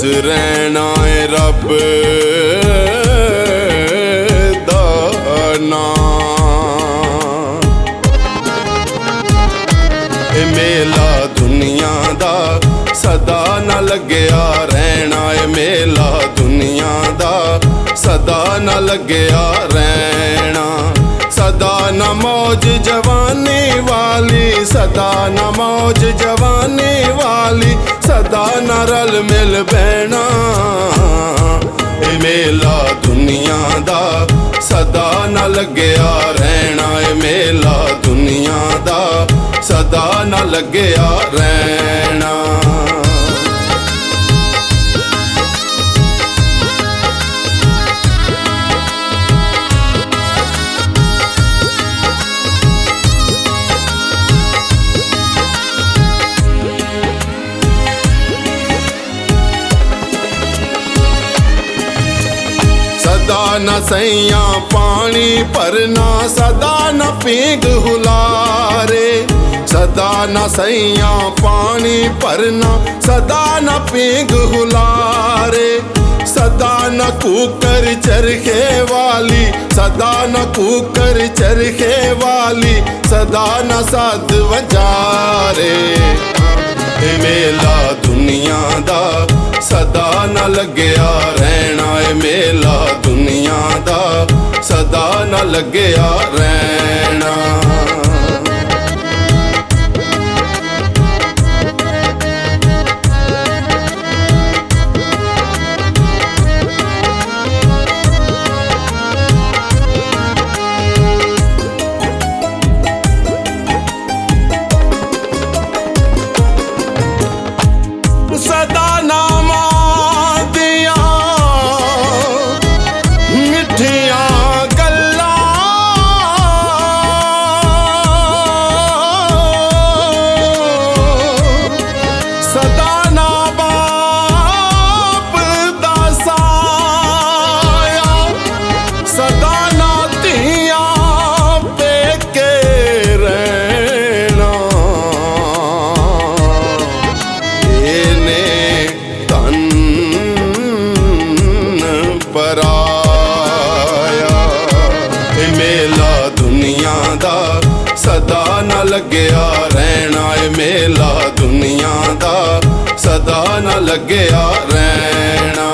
रहना है रब दा नाम। मेला दुनिया दा सदा न लग्या रहना है, मेला दुनिया दा सदा न लग्या रहना। सदा न मौज जवानी वाली, सदा न मौज जवानी वाली, सदा न रल मिल बहना। ए मेला दुनिया दा सदा न लग्या रहना, ए मेला दुनिया दा सदा न लग्या रहना। सदा न सैया पानी भरना, सदा न पीग हुलारे। सदा न सैया पानी भरना, सदा न पीग हुलारे। सदा न कूकर चरखे वाली, सदा न कूकर चरखे वाली, सदा न साध वजारे। मेला दुनिया दा सदा न लग्या रहना, मेला दुनिया दा सदा न लग्या रहना। सदा नामा दिया मिठिया गल्ला, सदा ना बाप दा साया, सदा ना धिया पेके रहना। पराया मेला दुनिया दा सदा न लग्या रहना, मेला दुनिया दा सदा न लग्या रहना।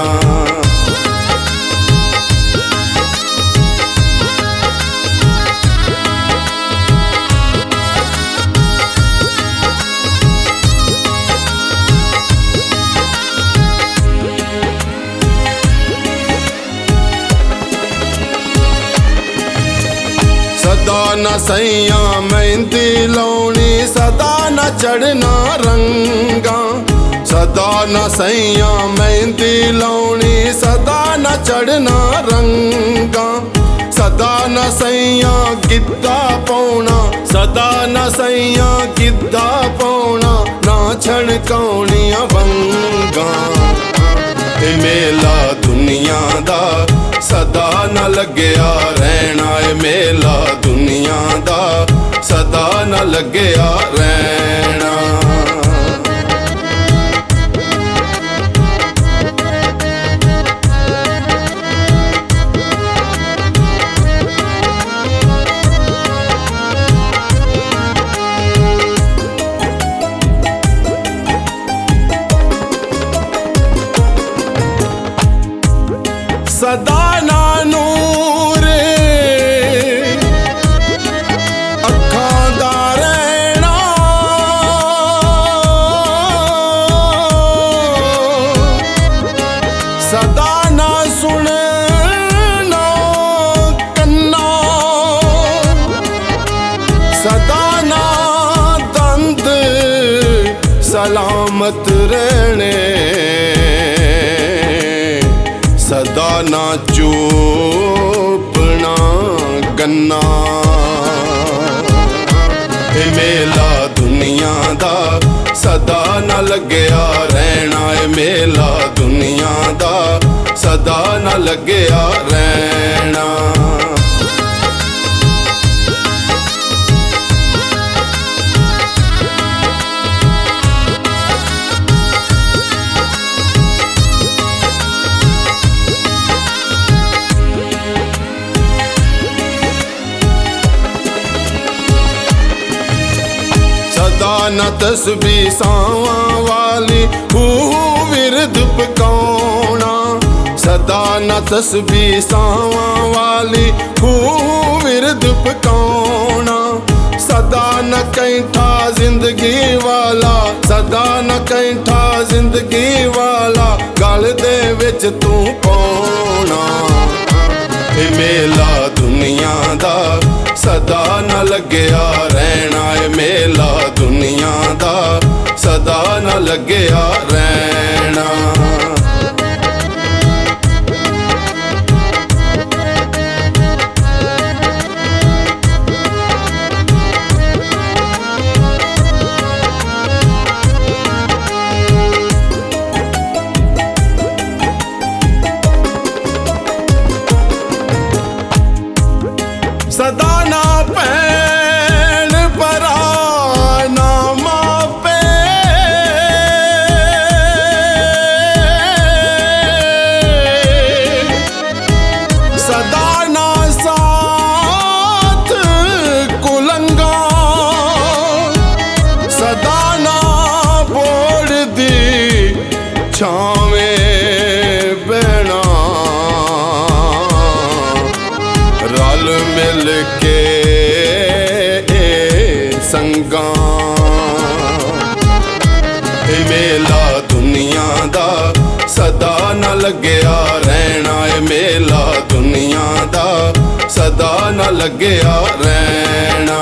सदा न सैया मेहंदी लाउनी, सदा न चढ़ना रंगा। सदा न सैया मेहंदी लाउनी, सदा न चढ़ना रंगा। सदा न सैया गिद्धा पाउना, सदा न सैया गिद्धा पाउना, ना छड़काउनियां वंगा। मेला दुनिया दा सदा न लग्या रहना, मेला दुनिया दा सदा न लग्या रहना। सदा ना नूर अखां दा रहना, सदा ना सुनना कन्ना, सदा ना दंद सलामत रहने। सदा ना चोपना गन्ना। मेला दुनिया दा सदा न लग्या रहना, मेला दुनिया दा सदा न लग्या रहना। ਸਦਾ ਨਾ ਤਸਬੀਹ ਸਾਵਾਂ ਵਾਲੀ ਵਿਰਦ ਪਕਾਉਣਾ ਸਦਾ ਨਾ ਤਸਬੀਹ ਸਾਵਾਂ ਵਾਲੀ ਵਿਰਦ ਪਕਾਉਣਾ ਸਦਾ ਨਾ ਕੈਂਠਾ ਜ਼ਿੰਦਗੀ ਵਾਲਾ ਸਦਾ ਨਾ ਕੈਂਠਾ ਜ਼ਿੰਦਗੀ ਵਾਲਾ ਗਲ ਦੇ ਵਿੱਚ ਤੂੰ ਪਾਉਣਾ ਇਹ ਮੇਲਾ ਦੁਨੀਆ ਦਾ ਸਦਾ ਨਾ ਲੱਗਿਆ ਰਹਿਣਾ ਏ ਮੇਲਾ ਦੁਨੀਆ ਦਾ ਸਦਾ ਨਾ ਲੱਗਿਆ ਰਹਿਣਾ ਸਦਾ ਨਾ ਭੈਣ ਭਰਾ ਨਾ ਮਾਪੇ ਸਦਾ ਨਾ ਸਾਥ ਕੁਲੰਗਾ ਸਦਾ ਨਾ ਬੋੜ ਦੀ ਛਾਵੇਂ ਬਹਿਣਾ ਰਲ ਮਿਲ ਕੇ ਸੰਗਾਂ ਇਹ ਮੇਲਾ ਦੁਨੀਆ ਦਾ ਸਦਾ ਨਾ ਲੱਗਿਆ ਰਹਿਣਾ ਏ ਮੇਲਾ ਦੁਨੀਆ ਦਾ ਸਦਾ ਨਾ ਲੱਗਿਆ ਰਹਿਣਾ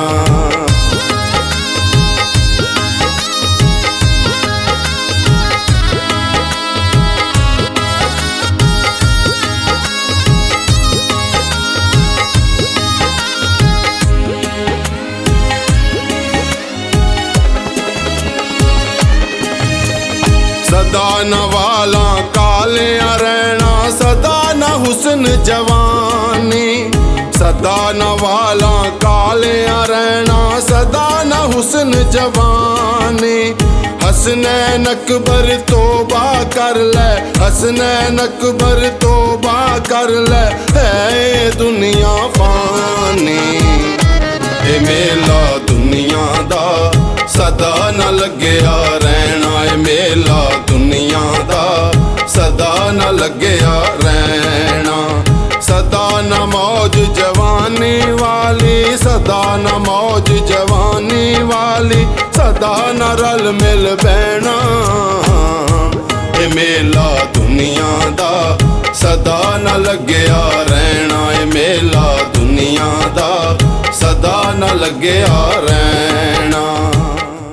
ਸਦਾ ਨਾ ਵਾਲਾਂ ਕਾਲਿਆਂ ਰਹਿਣਾ ਸਦਾ ਨਾ ਹੁਸਨ ਜਵਾਨੀ ਸਦਾ ਨਾ ਵਾਲਾਂ ਕਾਲਿਆਂ ਰਹਿਣਾ ਸਦਾ ਨਾ ਹੁਸਨ ਜਵਾਨੀ ਹਸਨੈਨ ਅਕਬਰ ਤੋਬਾ ਕਰ ਲੈ ਹਸਨੈਨ ਅਕਬਰ ਤੋਬਾ ਕਰ ਲੈ ਹੈ ਦੁਨੀਆ ਫਾਨੀ ਇਹ ਮੇਲਾ ਦੁਨੀਆ ਦਾ ਸਦਾ ਨਾ ਲੱਗਿਆ ਰਹਿਣਾ ਏ ਮੇਲਾ ਦੁਨੀਆ ਦਾ ਸਦਾ ਨਾ ਲੱਗਿਆ ਰਹਿਣਾ ਸਦਾ ਨਾ ਮੌਜ ਜਵਾਨੀ ਵਾਲੀ ਸਦਾ ਨਾ ਮੌਜ ਜਵਾਨੀ ਵਾਲੀ ਸਦਾ ਨਾ ਰਲ ਮਿਲ ਬਹਿਣਾ ਇਹ ਮੇਲਾ ਦੁਨੀਆ ਦਾ ਸਦਾ ਨਾ ਲੱਗਿਆ ਰਹਿਣਾ ਏ ਮੇਲਾ ਦੁਨੀਆ ਦਾ ਸਦਾ ਨਾ ਲੱਗਿਆ ਰਹਿਣਾ